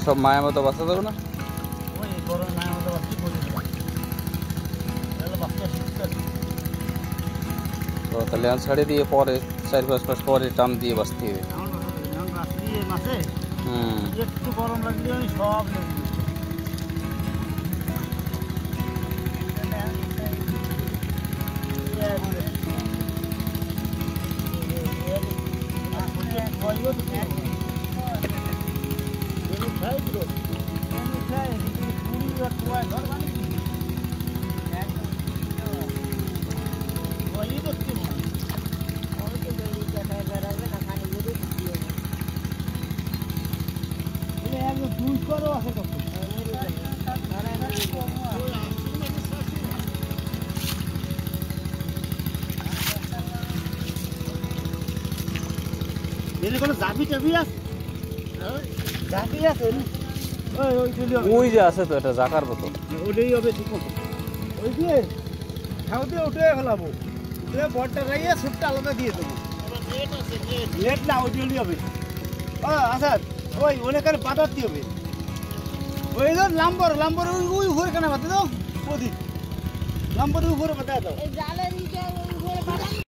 सब माया मতো বাঁচা যাবে না ওই বড় মায়া মতো বাঁচি বলি তো তাহলে আর ছাড়ে দিয়ে পরে 4-5 মাস পরে টান দিয়ে বাঁচতে হবে মাসে একটু গরম লাগলে আমি সব দুই করো আছে কত এনে কোনো জাবি টাবি আছে জাবি আছে ওই যে আছে তো এটা জাকার মতো ওইটাই হবে ঠিক মতো ওই দিয়ে খাওয়াতে উঠে ফেলাবো উঠে বড়টা রাইয়া সুটটা আলাদা দিয়ে দেবো লেট না ওই জলদি হবে আচ্ছা ওই অনেকের বাতার দিয়ে হবে ওই তো লাম্বর ওই উপরে কেন বাতা দাও ওদিক লাম্বরের উপরে বাতা দাও